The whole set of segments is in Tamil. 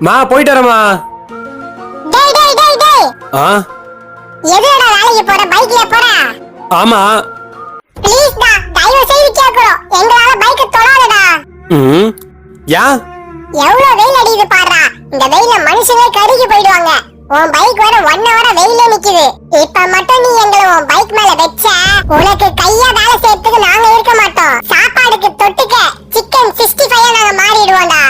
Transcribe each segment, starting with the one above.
மா போயிட்டு வரமா. டேய் டேய் டேய் டேய். எதுடா வேலைக்கு போற? பைக்ல போற? ஆமா. ப்ளீஸ் டா, தயவு செய்து கேக்குறோம். எங்களால பைக்க தொடாதடா. யா? எவ்வளவு வெயில் அடிக்குது பாருடா. இந்த வெயில்ல மனுஷங்களே கருகி போயிடுவாங்க. உன் பைக் வர 1 hour வெயில்ல நிக்குது. இப்ப மட்டும் நீ எங்களை உன் பைக் மேல வெச்ச, உனக்கு கையா வேலை செய்யறதுக்கு நாங்க இருக்க மாட்டோம். சாப்பாடுக்கு தொட்டுக்க சிக்கன் 65 நாங்க மாறிடுவோம்டா.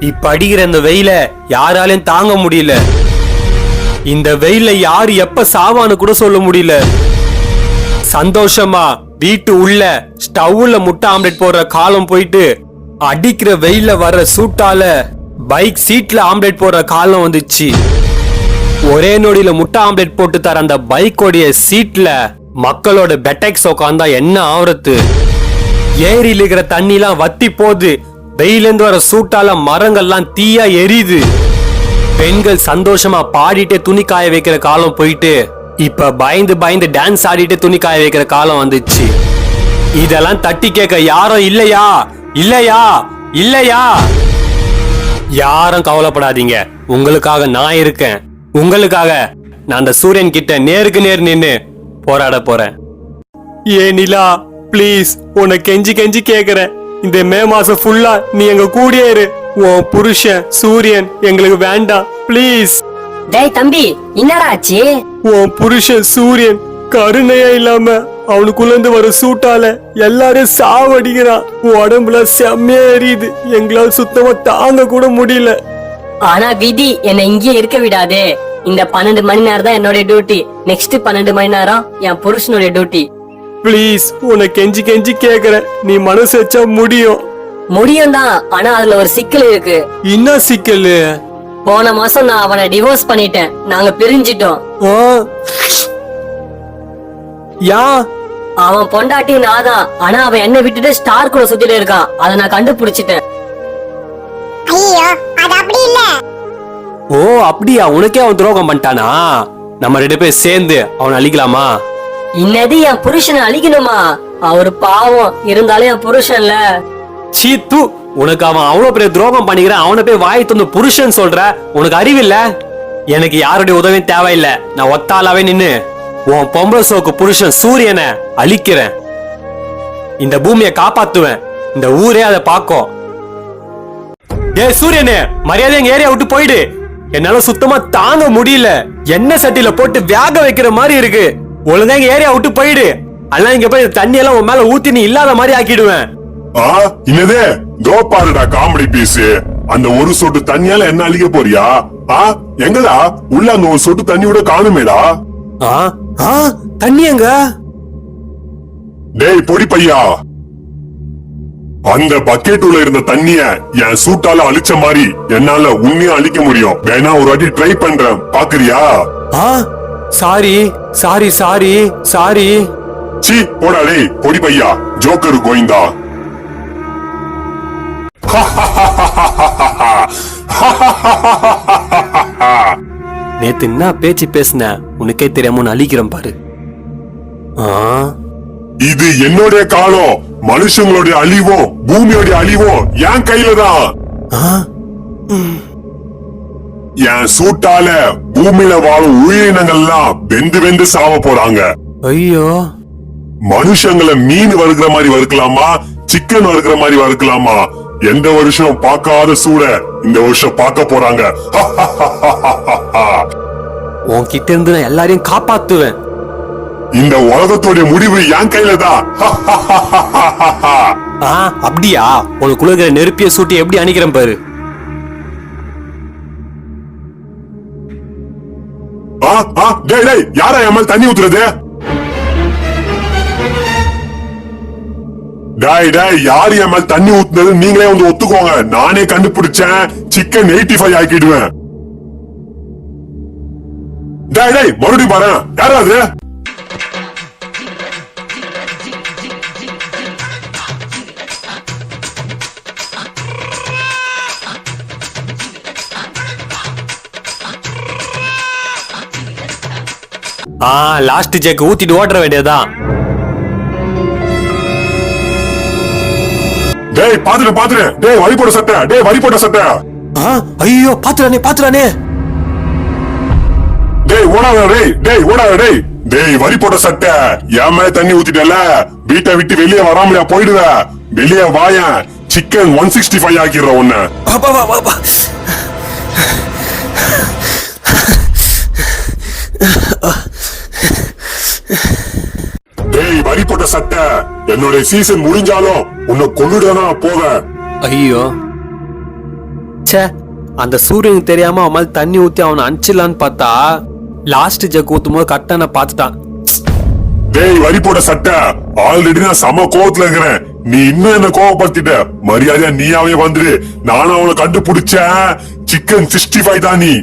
இப்ப அடிக்கிற இந்த வெயில யாராலையும் தாங்க முடியல. இந்த வெயில யாரு எப்ப சாவான்னு கூட சொல்ல முடியல. சந்தோஷமா வீட்டு உள்ள ஸ்டவ்ல முட்டை ஆம்லெட் போடுற காலம் போயிட்டு, அடிக்கிற வெயில வர்ற சூட்டால பைக் சீட்ல ஆம்லெட் போடுற காலம் வந்துச்சு. ஒரே நொடியில முட்டை ஆம்லெட் போட்டு தர அந்த பைக்கோடைய சீட்ல மக்களோட பெட்டெக்ஸ் உட்காந்தா என்ன ஆவறது? ஏரியில இருக்கிற தண்ணி எல்லாம் வத்தி போகுது. வெயிலிருந்து வர சூட்டால மரங்கள்லாம் தீயா எரியுது. பெண்கள் சந்தோஷமா பாடிட்டே துணி காய வைக்கிற காலம் போயிட்டு, இப்ப பயந்து பயந்து டான்ஸ் ஆடிட்டு துணி காய வைக்கிற காலம் வந்துச்சு. இதெல்லாம் தட்டி கேட்க யாரும் இல்லையா? இல்லையா? இல்லையா? யாரும் கவலைப்படாதீங்க, உங்களுக்காக நான் இருக்கேன். உங்களுக்காக நான் அந்த சூரியன் கிட்ட நேருக்கு நேர் நின்னு போராட போறேன். ஏ நிலா, பிளீஸ் உன்னை கெஞ்சி கெஞ்சி கேக்குறேன், இந்த மே மாசம் ஃபுல்லா நீ எங்க கூடயே இரு. உன் புருஷன் சூரியன் எங்களுக்கு வேண்டாம், பிளீஸ். டேய் தம்பி, என்னடா ஆச்சு? உன் புருஷன் சூரியன் கருணையா இல்லாம அவனுக்குள்ள இருந்து வர சூட்டால எல்லாரையும் சாவடிக்கிறான். உடம்புல செம்மையா எரியுது. எங்களால சுத்தமா தாங்க கூட முடியல. ஆனா விதி என்னை இங்கே இருக்க விடாதே. இந்த 12 மணி நேரம் தான் என்னோட டியூட்டி. நெக்ஸ்ட் 12 மணி நேரம் என் புருஷனுடைய டியூட்டி. பிளீஸ் உன்னை கெஞ்சி கெஞ்சி கேக்குறேன், நீ மனசு வச்சா முடியும். முடியும் தான், ஆனா அதுல ஒரு சிக்கல் இருக்கு. என்ன சிக்கல்? போன மாசம் நான் அவனை டிவோர்ஸ் பண்ணிட்டேன். நாங்க பிரிஞ்சிட்டோம். யா? அவன் பொண்டாட்டி நாதான், ஆனா அவன் என்ன விட்டுட்டு ஸ்டார் கூட சுத்திட்டு இருக்கான். அதை நான் கண்டுபிடிச்சிட்டேன். ஐயோ, அது அப்படி இல்ல. ஓ அப்படியா? உனக்கே அவன் துரோகம் பண்ணிட்டானா? நம்ம 2 பேர் சேர்ந்து அவனை அழிக்கலாமா? இன்னது என் புருஷனை அழிக்கணுமா? அவரு பாவம், இருந்தாலும் என் புருஷன்ல. சீத்து, உனக்கு அவன் அவ்வளவு பெரிய துரோகம் பண்ணிக்கிறான், அவனை போய் வாய் தந்து புருஷன் சொல்ற? உனக்கு அறிவில்ல? எனக்கு யாருடைய உதவியும் தேவையில்லை. நான் ஒத்தாலாவே நின்னு உன் பொம்பளை சோக்கு புருஷன் சூரியனை அழிக்கிறேன். இந்த பூமியை காப்பாத்துவேன். இந்த ஊரே அதை பாக்கும். ஏ சூரியனே, மரியாதை எங்க ஏரியா விட்டு போயிடு. என்னால சுத்தமா தாங்க முடியல. எண்ணெய் சட்டியில போட்டு வேக வைக்கிற மாதிரி இருக்கு. ஒழுங்கா எங்க ஏரியா விட்டு போயிடு. அல்ல இங்க போய் தண்ணி எல்லாம் உன் மேல ஊத்தி நீ இல்லாத மாதிரி ஆக்கிடுவேன். என்னதே தோப்பாருடா காமெடி பீஸ். அந்த ஒரு சொட்டு தண்ணியால என்ன அழிக்க போறியா? எங்கடா உள்ள அந்த ஒரு சொட்டு தண்ணியோட காணுமேடா? தண்ணி எங்க? டேய் பொடி பையா, அந்த பக்கெட் உள்ள இருந்த தண்ணிய என் சூட்டால அழிச்ச மாதிரி என்னால உன்னையும் அழிக்க முடியும். வேணா ஒரு வாட்டி ட்ரை பண்றேன், பாக்குறியா? Sorry sorry sorry sorry. சீ போடா டேய் பொடி பையா, ஜோக்கர் கோயிந்தா. நேத்து என்ன பேச்சு பேசின உனக்கே தெரியாம அழிக்கிறேன் பாரு. இது என்னுடைய காலம். மனுஷங்களுடைய அழிவும் பூமியோட அழிவும் என் கையில தான். என் சூட்டால பூமியில வாழும் உயிரினங்கள்லாம் வெந்து வெந்து சாவ போறாங்க. ஐயோ, மனுஷங்களை மீன் வறுக்கிற மாதிரி வறுக்கலாமா, சிக்கன் வறுக்கிற மாதிரி வறுக்கலாமா? எந்த வருஷம் பார்க்காத சூட இந்த வருஷம் பார்க்க போறாங்க. உன்கிட்ட இருந்து நான் எல்லாரையும் காப்பாத்துவேன். இந்த உலகத்தோட முடிவு என் கையில தான். அப்படியா? உனக்குள்ள இருக்கிற நெருப்பிய சூட்டி எப்படி அணிக்கிறேன் பாரு. யாரா என் மேல தண்ணி ஊத்துறது? யாரு என் மேல தண்ணி ஊத்துனது நீங்களே வந்து ஒத்துக்கோங்க. நானே கண்டுபிடிச்சேன். சிக்கன் 85 ஆக்கிடுவேன். மறுபடியும் பாரு, யாராவது? லாஸ்ட் ஜெக் ஊத்திட்டு ஓட்டுற வேண்டியதான். டேய் பாத்துட்டு டேய் வரி போட்ட சட்டை ஐயோ பாத்துறானே டேய் ஓடாத டேய் வரி போட்ட சட்டை என் மேல தண்ணி ஊத்திட்டல, வீட்டை விட்டு வெளியே வராமலையா போயிடுவ, வெளியே வாயன் சிக்கன் 165 ஆக்கிடுற உன்ன. டேய் வரி போட்ட சட்டை, என்னுடைய சீசன் முடிஞ்சாலும் உன்னை கொன்னுடனா போவேன். ஐயோ ச்சே, அந்த சூரியனுக்கு தெரியாம அவன் மேல தண்ணி ஊத்தி அவனை அனுப்பிச்சிடலான்னு பார்த்தா லாஸ்ட் ஜெக் ஊத்தும் போது கரெக்டா நான் பாத்துட்டான். டேய் வரி போட்ட சட்டை, ஆல்ரெடி நான் சம கோவத்துல இருக்கிறேன், நீ இன்னும் என்ன கோவப்படுத்திட்ட. மரியாதையா நீயாவே வந்துரு, நானும் அவனை கண்டுபிடிச்சேன். சிக்கன் 65 தான் நீ.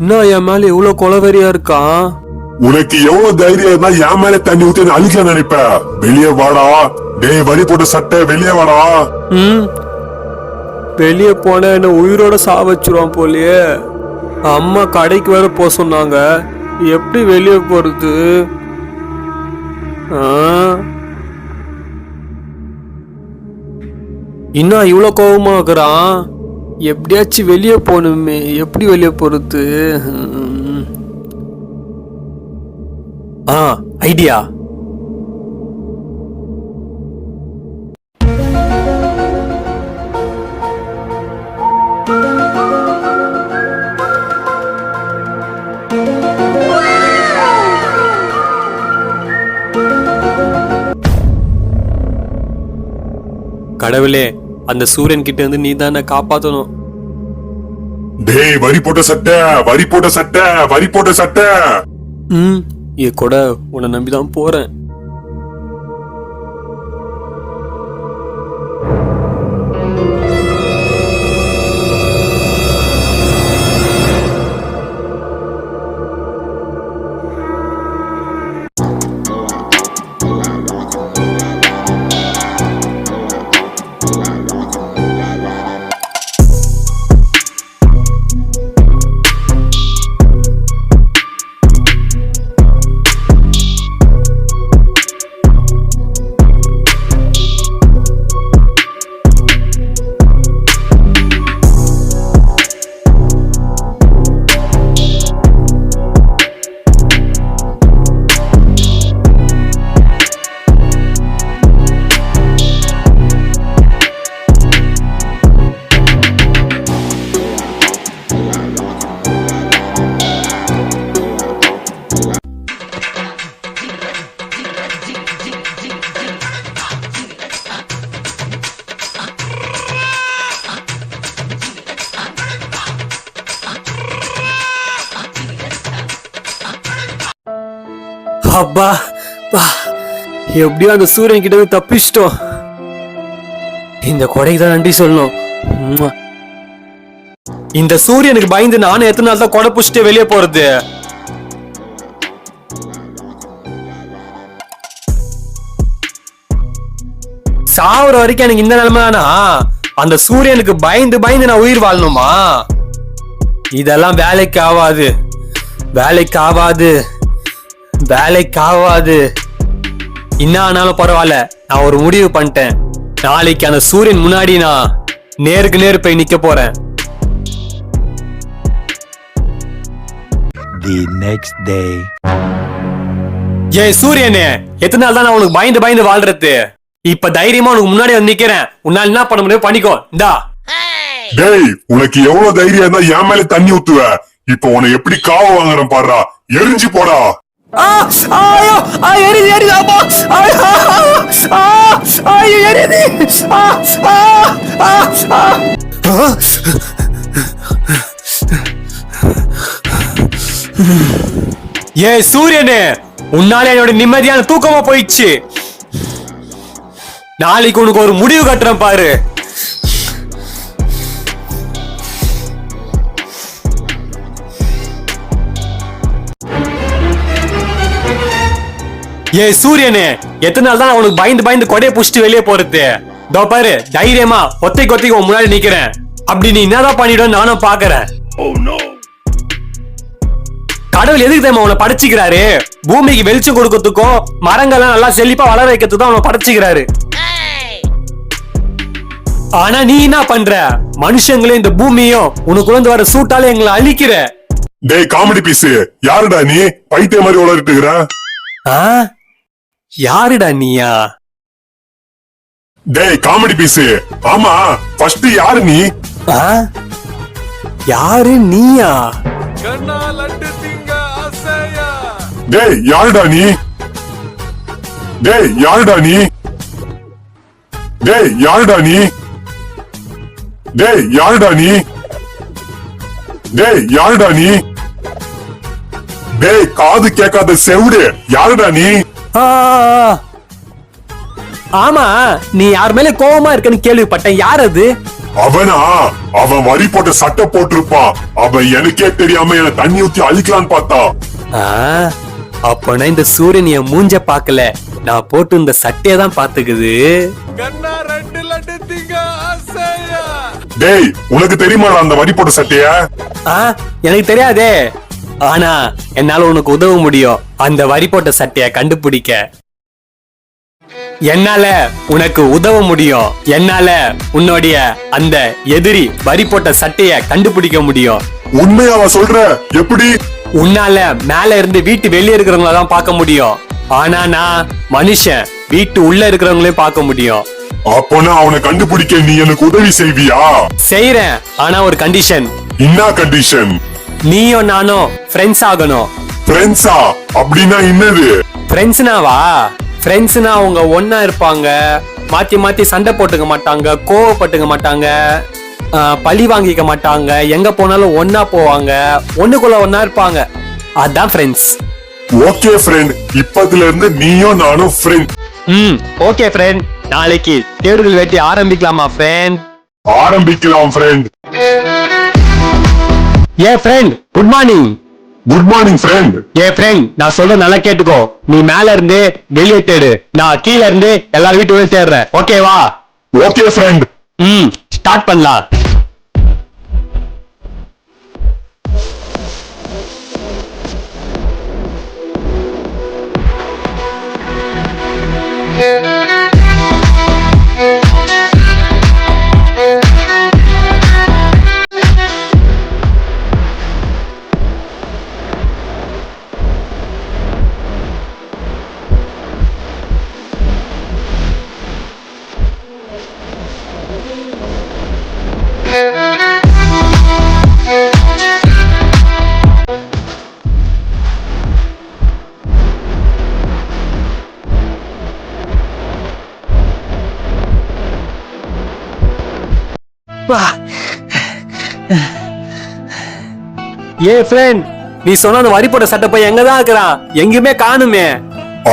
இன்னும் என் மேல எவ்வளவு கொலவெறியா இருக்கான். உனக்கு எவ்வளவு தைரியம் இருந்தா என் மேல தண்ணி ஊத்தி அழிக்க நினைப்ப. வெளியே வாடா டேய் வரி போட்ட சட்டை, வெளியே வாடா. வெளியே போன என்ன உயிரோட சாவச்சிருவான் போலயே. அம்மா கடைக்கு வேற போக சொன்னாங்க, எப்படி வெளியே போறது? இன்னும் இவ்வளவு கோபமா இருக்கிறான், எப்படியாச்சும் வெளியே போகணுமே, எப்படி வெளியே போறது? ஐடியா. கடவுளே, அந்த சூரியன் கிட்ட இருந்து நீ தானே காப்பாத்தணும். டேய் வரி போட்ட சட்டை. என் கூட உன்னை நம்பிதான் போறேன். அப்பா, எப்படியோ அந்த சூரியன் கிட்ட தப்பிச்சிட்டோம். இந்த கொடைக்கு தான் நன்றி சொல்லணும். இந்த சூரியனுக்கு பயந்து நானும் எத்தனை நாள் தான் கொடை புடிச்சிட்டு வெளியே போறது. சாவர வரைக்கும் எனக்கு இந்த நிலைமைனா அந்த சூரியனுக்கு பயந்து பயந்து நான் உயிர் வாழணுமா? இதெல்லாம் வேலைக்கு ஆகாது. என்ன ஆனாலும் பரவாயில்ல, நான் ஒரு முடிவு பண்ணிட்டேன். நாளைக்கு அந்த சூரியன் முன்னாடி நான் நேருக்கு நேர் போய் நிக்க போறேன். The next day. ஏய் சூரியனே, எத்தனை நாள் தான் நான் உனக்கு பயந்து வாழ்றது? இப்ப தைரியமா உனக்கு முன்னாடி வந்து நிக்கிறேன். உன்னால என்ன பண்ண முடியும் பண்ணிக்கோ. இந்தா. டேய் உனக்கு எவ்வளவு தைரியம் இருந்தா என் மேல தண்ணி ஊத்துவ? இப்ப உன்னை எப்படி காவ வாங்குறேன் பாடுறா, எரிஞ்சு போடா. ஏ சூரியனே, உன்னால என்னோட நிம்மதியான தூக்கமா போயிடுச்சு. நாளைக்கு உனக்கு ஒரு முடிவு கட்டுறேன் பாரு. ஏ சூரியனே, எத்தனை நாள் தான் உனக்கு பயந்து கொடையை புடிச்சிட்டு வெளியே போறது? இதோ பாரு, தைரியமா ஒத்தைக்கு முன்னாடி நிக்கிறேன். அப்படி நீ என்னதான் பண்ணிடும் நானும் பாக்குறேன். கடவுள் எதுக்கு தெரியுமா உன்னை படைச்சுக்கிறாரு? பூமிக்கு வெளிச்சம் கொடுக்கறதுக்கும் மரங்கள்லாம் நல்லா செழிப்பா வளர வைக்கிறதுக்கு தான் அவனை படைச்சுக்கிறாரு. ஆனா நீ என்ன பண்ற? மனுஷங்களும் இந்த பூமியும் உனக்குள்ள வர சூட்டால எங்களை அழிக்கிற. டேய் காமெடி பீஸ், யாருடா நீ பைத்திய மாதிரி உளறிட்டு இருக்கிற? யாருடா நீயா? டேய் காமெடி பீஸ், ஆமா ஃபர்ஸ்ட் யாரு நீ? யாரு நீயா? டேய் யாருடா நீ? டேய் யாருடா நீ? டேய் யாருடா நீ? டேய் யாருடா நீ? டேய் யாருடா நீ? டேய் காது கேட்காத செவுடு, யாருடா நீ? ஆமா, நீ யார் மேல கோவமா இருக்கன்னு கேள்விப்பட்டேன். யார் அது? அவனா? அவன் வரி போட்ட சட்டை போட்டிருப்பான். அவன் எனக்கே தெரியாம என்ன தண்ணி ஊத்தி அழிக்கலான்னு பார்த்தான். அப்பனா இந்த சூரியன் என் மூஞ்ச பாக்கல, நான் போட்டு இந்த சட்டையை தான் பாத்துக்குது. டேய் உனக்கு தெரியுமா அந்த வரி போட்ட சட்டைய? எனக்கு தெரியாதே. ஆனா என்னால உனக்கு உதவ முடியும் அந்த வரி போட்ட சட்டைய கண்டுபிடிக்க. என்னால உனக்கு உதவ முடியும். என்னால உன்னுடைய அந்த எதிரி வரி போட்ட சட்டைய கண்டுபிடிக்க முடியும். உண்மையாவா சொல்ற? எப்படி? உன்னால மேல இருந்து வீட்டு வெளியே இருக்கிறவங்கள தான் பார்க்க முடியும். ஆனா நான் மனுஷன், வீட்டு உள்ள இருக்கிறவங்களையும் பார்க்க முடியும். அப்போனா அவனை கண்டுபிடிக்க நீ எனக்கு உதவி செய்வியா? செய்யறேன், ஆனா ஒரு கண்டிஷன். என்ன கண்டிஷன்? நீயும் நானும் ஃப்ரெண்ட்ஸ் ஆகணும். ஃப்ரெண்ட்ஸா? அப்படின்னா என்னது? ஃப்ரெண்ட்ஸ்னாவா? ஃப்ரெண்ட்ஸ்னா அவங்க ஒன்னா இருப்பாங்க, மாத்தி மாத்தி சண்டை போட்டுக்க மாட்டாங்க, கோவப்பட்டுக்க மாட்டாங்க, பழி வாங்கிக்க மாட்டாங்க, எங்க போனாலும் ஒன்னா போவாங்க, ஒண்ணுக்குள்ள ஒன்னா இருப்பாங்க. அதான் ஃப்ரெண்ட்ஸ். ஓகே ஃப்ரெண்ட், இப்பத்துல இருந்து நீயும் நானும் ஃப்ரெண்ட். ஓகே ஃப்ரெண்ட், நாளைக்கு தேடுதல் வேட்டி ஆரம்பிக்கலாமா ஃப்ரெண்ட்? ஆரம்பிக்கலாம் ஃப்ரெண்ட். ஏ friend, good morning. Good morning friend. ஏ ஃப்ரெண்ட், நான் சொல்ற நல்லா கேட்டுக்கோ. நீ மேல இருந்து வெளியே தேடு, நான் கீழ இருந்து எல்லாரும் வீட்டு தேடுறேன். ஓகேவா? Okay friend. ஸ்டார்ட் பண்ணலாம். ஏ ஃப்ரெண்ட், நீ சொன்ன அந்த வரி போட்ட சட்டை போய் எங்கதான் இருக்கிறான்? எங்கேயுமே காணுமே.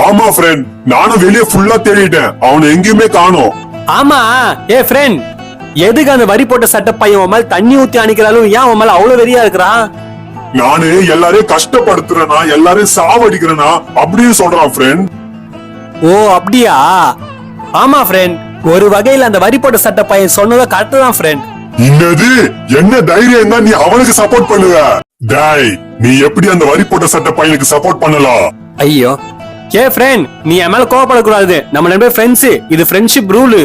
ஆமா ஃப்ரெண்ட், நானும் வெளியே ஃபுல்லா தேடிட்டேன், அவனை எங்கேயுமே காணோம். ஆமா. ஏ ஃப்ரெண்ட், எதுக்கு அந்த வரி போட்ட சட்டை பையன் உன் மேல தண்ணி ஊத்தி அணிக்கிறாலும் ஏன் உன் மேல அவ்வளவு வெறியா இருக்கிறான்? நானு எல்லாரையும் கஷ்டப்படுத்துறேனா, எல்லாரையும் சாவடிக்கிறேனா அப்படின்னு சொல்றான் ஃப்ரெண்ட். ஓ அப்படியா? ஆமா ஃப்ரெண்ட், ஒரு வகையில அந்த வரி போட்ட சட்டை பையன் சொன்னதை கரெக்ட் தான் ஃப்ரெண்ட். என்னது? என்ன தைரியம் தான் நீ அவனுக்கு சப்போர்ட் பண்ணுவ? டேய், நீ எப்படி அந்த வரி போட்ட சட்டை பையனுக்கு சப்போர்ட் பண்ணலாம்? ஐயோ, ஏ ஃப்ரெண்ட், நீ என் மேல கோவப்படக்கூடாது. நம்ம ரெண்டு பேரும் ஃப்ரெண்ட்ஸ், இது ஃப்ரெண்ட்ஷிப் ரூல்.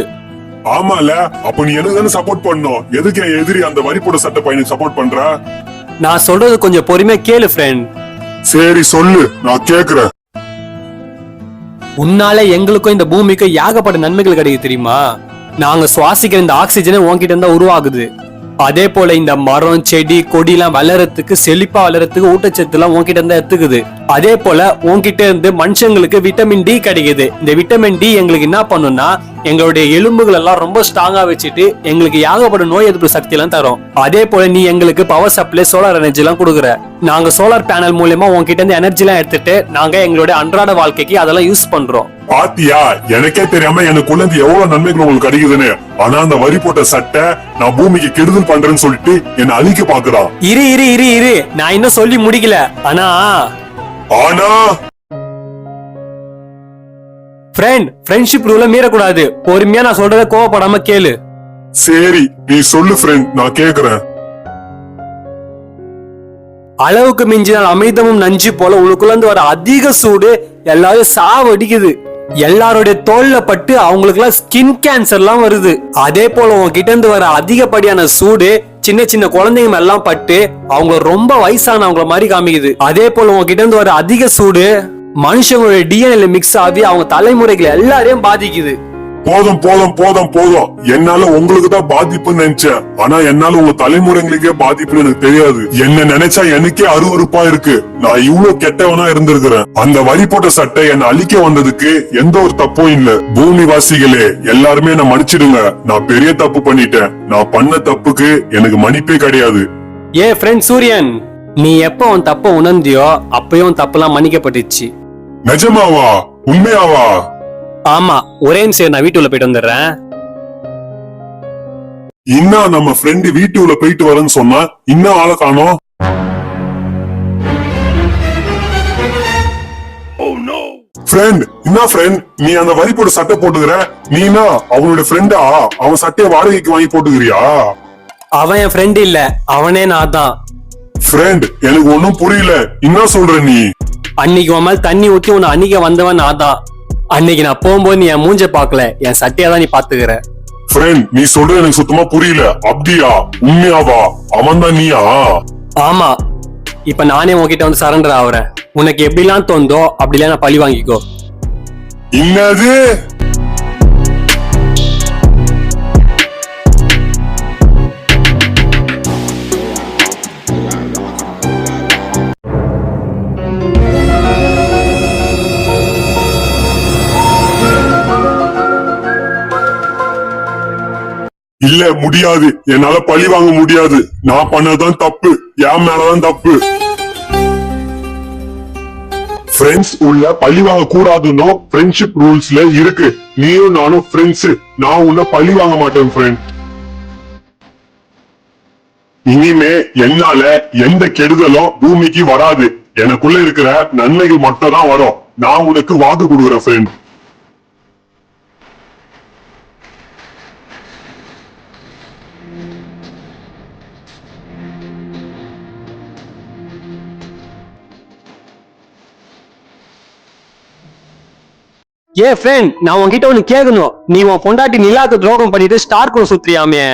ஆமால, அப்ப நீ எனக்கு தானே சப்போர்ட் பண்ணணும். எதுக்கு என் எதிரி அந்த வரி போட்ட சட்டை பையனுக்கு சப்போர்ட் பண்ற? நான் சொல்றது கொஞ்சம் பொறுமையா கேளு ஃப்ரெண்ட். சரி சொல்லு, நான் கேக்குறேன். உன்னால எங்களுக்கும் இந்த பூமிக்கும் ஏகப்பட்ட நன்மைகள் கிடைக்குது தெரியுமா? நாங்க சுவாசிக்கிற இந்த ஆக்சிஜனை உன்கிட்ட இருந்தா உருவாகுது. அதே போல இந்த மரம் செடி கொடி எல்லாம் வளரத்துக்கு, செழிப்பா வளரத்துக்கு ஊட்டச்சத்து எல்லாம் உன்கிட்ட இருந்தா எடுத்துக்குது. அதே போல உன்கிட்ட இருந்து மனுஷங்களுக்கு விட்டமின் டி கிடைக்குது. இந்த விட்டமின் டி எங்களுக்கு என்ன பண்ணும்னா, எங்களுடைய எலும்புகள் எல்லாம் ரொம்ப ஸ்ட்ராங்கா வச்சுட்டு எங்களுக்கு ஏகப்பட்ட நோய் எதிர்ப்பு சக்தி எல்லாம் தரும். அதே போல நீ எங்களுக்கு பவர் சப்ளை, சோலார் எனர்ஜி எல்லாம் கொடுக்குற. நாங்க சோலார் பேனல் மூலமா உன்கிட்ட இருந்து எனர்ஜி எல்லாம் எடுத்துட்டு நாங்க எங்களுடைய அன்றாட வாழ்க்கைக்கு அதெல்லாம் யூஸ் பண்றோம். பாத்தியா, எனக்கே தெரியாம எனக்குள்ள இருந்து எவ்வளவு நன்மைகள் உங்களுக்கு கிடைக்குதுன்னு. ஆனா அந்த வரி போட்ட சட்டை நான் பூமிக்கு கெடுதல் பண்றேன்னு சொல்லிட்டு என்ன அழிக்க பாக்குறான். இரு இரு இரு இரு, நான் இன்னும் சொல்லி முடிக்கல. ஆனா ஃப்ரெண்ட்ஷிப் ரூல மீறக்கூடாது. பொறுமையா நான் சொல்றத கோவப்படாம கேளு. சரி, நீ சொல்லு ஃப்ரெண்ட், நான் கேக்குறேன். அளவுக்கு மிஞ்சினால் அமிர்தமும் நஞ்சு போல உனக்குள்ள இருந்து வர அதிக சூடு எல்லாரும் சாவடிக்குது. எல்லாருடைய தோல்ல பட்டு அவங்களுக்கு எல்லாம் ஸ்கின் கேன்சர் எல்லாம் வருது. அதே போல உங்ககிட்ட இருந்து வர அதிகப்படியான சூடு சின்ன சின்ன குழந்தைங்க எல்லாம் பட்டு அவங்க ரொம்ப வயசானவங்கள மாதிரி காமிக்குது. அதே போல உங்ககிட்ட இருந்து வர அதிக சூடு மனுஷங்களுடைய டிஎன்ஏல மிக்ஸ் ஆகி அவங்க தலைமுறைகளை எல்லாரையும் பாதிக்குது. போதும் போதும் போதும் போதும். என்னால உங்களுக்கு தான் பாதிப்புன்னு நினைச்சேன். ஆனா என்னால உங்க தலைமுறைங்களுக்கே பாதிப்புன்னு எனக்கு தெரியாது. என்ன நினைச்சா எனக்கே அருவருப்பா இருக்கு. நான் இவ்வளவு கெட்டவனா இருந்திருக்கிறேன். அந்த வரி போட்ட சட்டை என்ன அழிக்க வந்ததுக்கு எந்த ஒரு தப்பும் இல்ல. பூமி வாசிகளே எல்லாருமே நான் மன்னிச்சிடுங்க. நான் பெரிய தப்பு பண்ணிட்டேன். நான் பண்ண தப்புக்கு எனக்கு மன்னிப்பே கிடையாது. ஃப்ரெண்ட் சூரியன், நீ எப்ப உன் தப்ப உணர்ந்தியோ அப்பயும் தப்பெல்லாம் மன்னிக்கப்பட்டுச்சு. நிஜமாவா? உண்மையாவா? ஆமா, ஒரே நிமிஷம் நான் வீட்டுல போயிட்டு வந்துடுறேன். இன்னும் நம்ம ஃப்ரெண்டு வீட்டுல போயிட்டு வரேன்னு சொன்னா இன்னும் ஆளை காணோம். ஃப்ரெண்ட், என்ன ஃப்ரெண்ட் நீ அந்த வரி போட்டு சட்டை போட்டுக்கிற? நீனா அவனோட ஃப்ரெண்டா? அவன் சட்டையை வாடகைக்கு வாங்கி போட்டுக்கிறியா? அவன் என் ஃப்ரெண்ட் இல்ல, அவனே நான் தான். ஃப்ரெண்ட், எனக்கு ஒண்ணும் புரியல. என்ன சொல்ற நீ? அன்னைக்கு உன் மேல தண்ணி ஊத்தி உன்னை அன்னைக்கு வந்தவன் நான் தான். அன்னைக்கு நான் போகும்போது நீ என் மூஞ்ச பாக்கல, என் சட்டையா தான் நீ பாத்துக்கிற. ஃப்ரெண்ட், நீ சொல்ற எனக்கு சுத்தமா புரியல. அப்படியா? உண்மையாவா? அவன் தான் நீயா? ஆமா, இப்ப நானே உன்கிட்ட வந்து சரண்டர் ஆகுறேன். உனக்கு எப்படிலாம் தோந்தோ அப்படிலாம் நான் பழி வாங்கிக்கோ. என்னது? இல்ல, முடியாது. என்னால பழி வாங்க முடியாது. நான் பண்ணதான் தப்பு. என் மேலதான் தப்பு. ஃப்ரெண்ட்ஸ் உள்ள பழி வாங்க கூடாதுன்னு ஃப்ரெண்ட்ஷிப் ரூல்ஸ்ல இருக்கு. நீயும் நானும் ஃப்ரெண்ட்ஸ். நான் உன்ன பழி வாங்க மாட்டேன் ஃப்ரெண்ட். இனிமே என்னால எந்த கெடுதலும் பூமிக்கு வராது. எனக்குள்ள இருக்கிற நன்மைகள் மட்டும் தான் வரும். நான் உனக்கு வாக்கு கொடுக்குறேன் ஃப்ரெண்ட். ஃப்ரெண்ட், நான் உன்கிட்ட ஒண்ணு கேட்கணும். நீ உன் பொண்டாட்டி நிலாக்கு துரோகம் பண்ணிட்டு ஸ்டார்க்கு சுத்திரியாமே?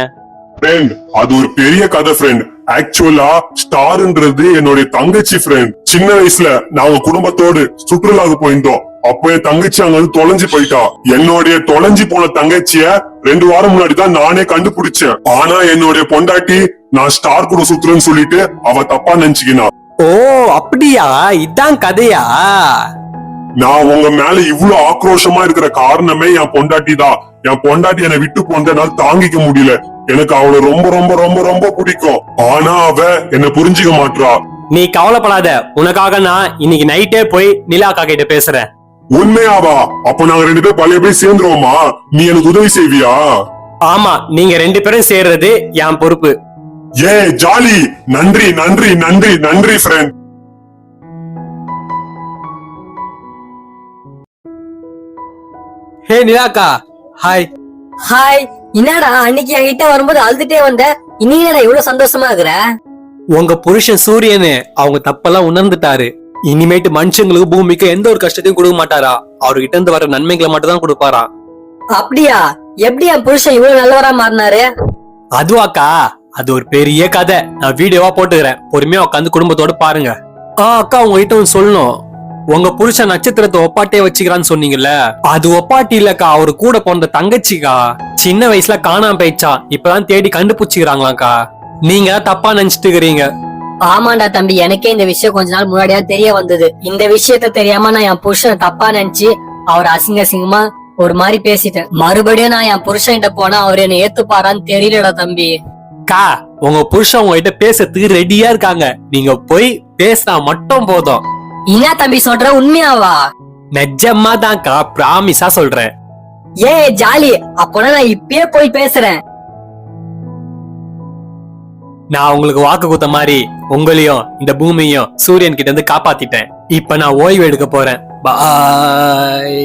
ஃப்ரெண்ட், அது ஒரு பெரிய கதை ஃப்ரெண்ட். ஆக்சுவலா ஸ்டார்ன்றது என்னுடைய தங்கச்சி ஃப்ரெண்ட். சின்ன வயசுல நாங்க குடும்பத்தோடு சுற்றுலாவுக்கு போயிருந்தோம். அப்ப என் தங்கச்சி அங்க வந்து தொலைஞ்சு போயிட்டா. என்னுடைய தொலைஞ்சு போன தங்கச்சிய 2 வாரம் முன்னாடி தான் நானே கண்டுபிடிச்சேன். ஆனா என்னுடைய பொண்டாட்டி நான் ஸ்டார் கூட சுத்துறேன்னு சொல்லிட்டு அவ தப்பா நினைச்சுக்கினா. ஓ அப்படியா? இதான் கதையா? நான் உங்க மேல இவ்வளவு ஆக்ரோஷமா இருக்கிற காரணமே என் பொண்டாட்டி தான். என் பொண்டாட்டி என்னை விட்டு போனதுனால தாங்கிக்க முடியல. எனக்கு அவளை ரொம்ப ரொம்ப ரொம்ப ரொம்ப பிடிக்கும். ஆனா அவ என்ன புரிஞ்சுக்க மாட்டா. நீ கவலைப்படாத, உனக்காக நான் இன்னைக்கு நைட்டே போய் நிலாக்கா கிட்ட பேசுறேன். உண்மையாவா? அப்ப நாங்க 2 பேரும் பழைய போய் சேர்ந்துருவோமா? நீ எனக்கு உதவி செய்வியா? ஆமா, நீங்க 2 பேரும் சேர்றது என் பொறுப்பு. ஏ ஜாலி! நன்றி நன்றி நன்றி நன்றி ஃப்ரெண்ட். ஹே நிலாக்கா, ஹாய். ஹாய். என்னடா அன்னைக்கு என்கிட்ட வரும்போது அழுதுட்டே வந்த, இன்னைக்கு இவ்வளவு சந்தோஷமா இருக்கிற? உங்க புருஷன் சூரியனு அவங்க தப்பெல்லாம் உணர்ந்துட்டாரு. இனிமேட்டு மனுஷங்களுக்கு பூமிக்கு எந்த ஒரு கஷ்டத்தையும் கொடுக்க மாட்டாரா. அவர்கிட்ட இருந்து வர நன்மைகளை மட்டும் தான் கொடுப்பாரா. அப்படியா? எப்படி என் புருஷன் இவ்வளவு நல்லவரா மாறினாரு? அதுவாக்கா, அது ஒரு பெரிய கதை. நான் வீடியோவா போட்டுக்கிறேன், பொறுமையா உட்காந்து குடும்பத்தோட பாருங்க. அக்கா, உங்ககிட்ட ஒன்னு சொல்லணும். உங்க புருஷன் நட்சத்திரத்தை ஒப்பாட்டே வச்சுக்கிறான்னு சொன்னீங்கல்ல, அது ஒப்பாட்டி இல்லக்கா, அவரு கூட பிறந்த தங்கச்சிக்கா. சின்ன வயசுல காணாம போயிடுச்சா, இப்பதான் தேடி கண்டுபிடிச்சுக்கிறாங்களாக்கா. நீங்க தப்பா நினைச்சிட்டு இருக்கிறீங்க. ஆமாண்டா தம்பி, எனக்கே இந்த விஷயம் கொஞ்ச நாள் முன்னாடியா தெரிய வந்தது. இந்த விஷயத்த தெரியாம நான் என் புருஷன் தப்பா நினைச்சு அவர் அசிங்கமா ஒரு மாதிரி பேசிட்டேன். மறுபடியும் நான் என் புருஷன் கிட்ட போனா அவர் என்ன ஏத்துப்பாரான்னு தெரியலடா தம்பி. கா, உங்க புருஷன் உங்ககிட்ட பேசுறதுக்கு ரெடியா இருக்காங்க. நீங்க போய் பேசினா மட்டும் போதும். என்ன தம்பி சொல்ற? உண்மையாவா? நிஜமா தான்க்கா, பிராமிஸா சொல்றேன். ஏ ஜாலி, அப்போனா நான் இப்பயே போய் பேசுறேன். நான் உங்களுக்கு வாக்கு கொடுத்த மாதிரி உங்களையும் இந்த பூமியையும் சூரியன் கிட்ட இருந்து காப்பாத்திட்டேன். இப்ப நான் ஓய்வு எடுக்க போறேன். பாய்.